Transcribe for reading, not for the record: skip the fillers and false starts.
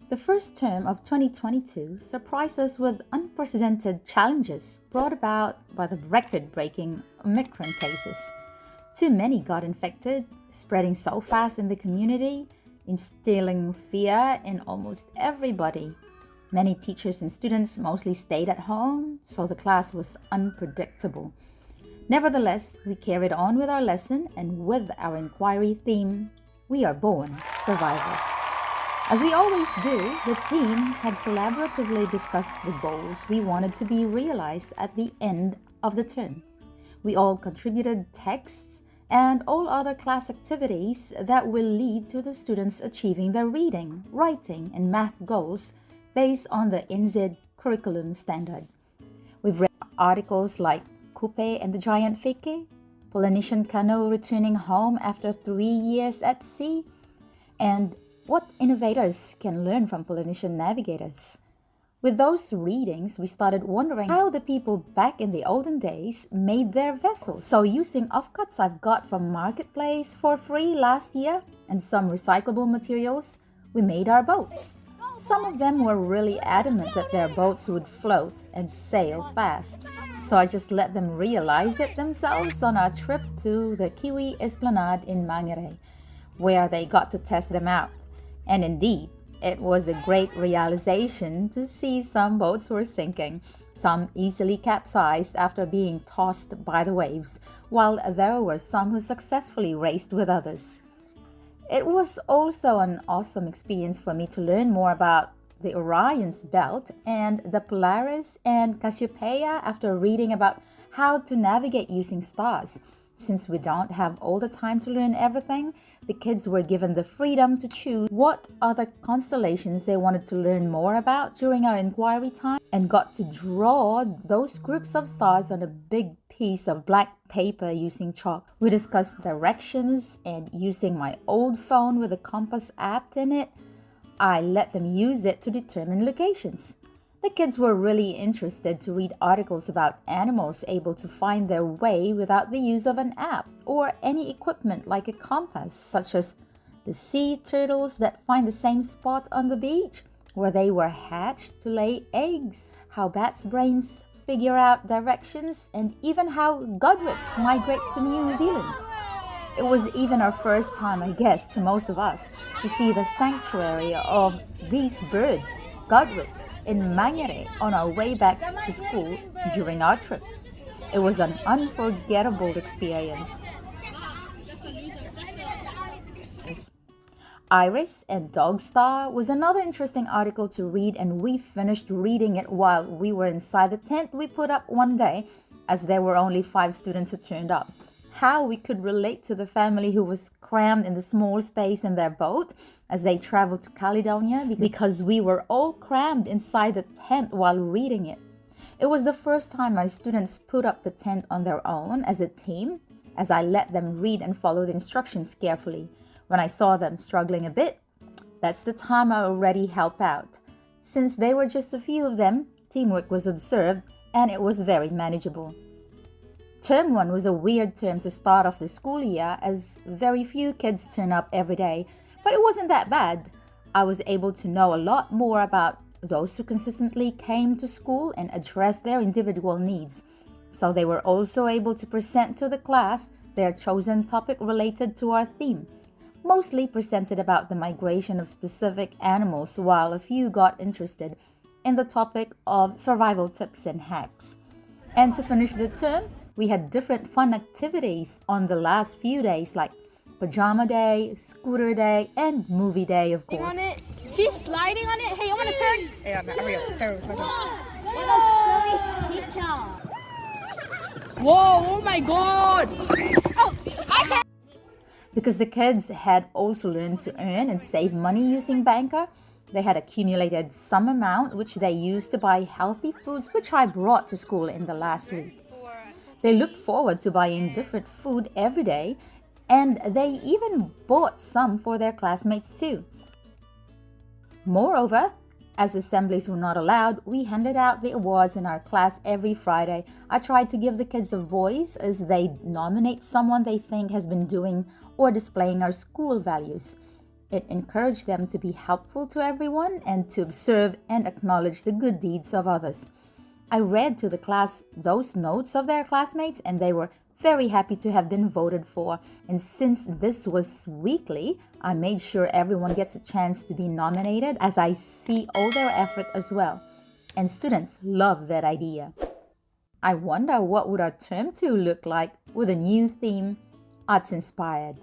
The first term of 2022 surprised us with unprecedented challenges brought about by the record-breaking Omicron cases. Too many got infected, spreading so fast in the community, instilling fear in almost everybody. Many teachers and students mostly stayed at home, so the class was unpredictable. Nevertheless, we carried on with our lesson and with our inquiry theme, We Are Born Survivors. As we always do, the team had collaboratively discussed the goals we wanted to be realized at the end of the term. We all contributed texts and all other class activities that will lead to the students achieving their reading, writing, and math goals based on the NZ curriculum standard. We've read articles like Kupe and the Giant Feke, Polynesian Canoe returning home after 3 years at sea, and what innovators can learn from Polynesian navigators. With those readings, we started wondering how the people back in the olden days made their vessels. So using offcuts I've got from Marketplace for free last year and some recyclable materials, we made our boats. Some of them were really adamant that their boats would float and sail fast. So I just let them realize it themselves on our trip to the Kiwi Esplanade in Mangere, where they got to test them out. And indeed, it was a great realization to see some boats were sinking, some easily capsized after being tossed by the waves, while there were some who successfully raced with others. It was also an awesome experience for me to learn more about the Orion's belt and the Polaris and Cassiopeia after reading about how to navigate using stars. Since we don't have all the time to learn everything, the kids were given the freedom to choose what other constellations they wanted to learn more about during our inquiry time and got to draw those groups of stars on a big piece of black paper using chalk. We discussed directions, and using my old phone with a compass app in it, I let them use it to determine locations. The kids were really interested to read articles about animals able to find their way without the use of an app or any equipment like a compass, such as the sea turtles that find the same spot on the beach where they were hatched to lay eggs, how bats' brains figure out directions, and even how godwits migrate to New Zealand. It was even our first time, I guess, to most of us, to see the sanctuary of these birds, godwits, in Mangere on our way back to school during our trip. It was an unforgettable experience. Iris and Dogstar was another interesting article to read, and we finished reading it while we were inside the tent we put up one day, as there were only 5 students who turned up. How we could relate to the family who was crammed in the small space in their boat as they traveled to Caledonia because we were all crammed inside the tent while reading it. It was the first time my students put up the tent on their own as a team, as I let them read and follow the instructions carefully. When I saw them struggling a bit, that's the time I already help out. Since they were just a few of them, teamwork was observed and it was very manageable. Term 1 was a weird term to start off the school year, as very few kids turn up every day, but it wasn't that bad. I was able to know a lot more about those who consistently came to school and addressed their individual needs. So they were also able to present to the class their chosen topic related to our theme, mostly presented about the migration of specific animals, while a few got interested in the topic of survival tips and hacks. And to finish the term, we had different fun activities on the last few days, like pajama day, scooter day, and movie day, of course. On it. She's sliding on it. Hey, I want to turn. Yeah, hurry up. Turn. What a silly creature. Whoa, oh my god. Oh, I can't. Because the kids had also learned to earn and save money using Banker, they had accumulated some amount which they used to buy healthy foods, which I brought to school in the last week. They looked forward to buying different food every day, and they even bought some for their classmates too. Moreover, as assemblies were not allowed, we handed out the awards in our class every Friday. I tried to give the kids a voice as they nominate someone they think has been doing or displaying our school values. It encouraged them to be helpful to everyone and to observe and acknowledge the good deeds of others. I read to the class those notes of their classmates, and they were very happy to have been voted for. And since this was weekly, I made sure everyone gets a chance to be nominated, as I see all their effort as well. And students love that idea. I wonder what would our term 2 look like with a new theme, arts inspired.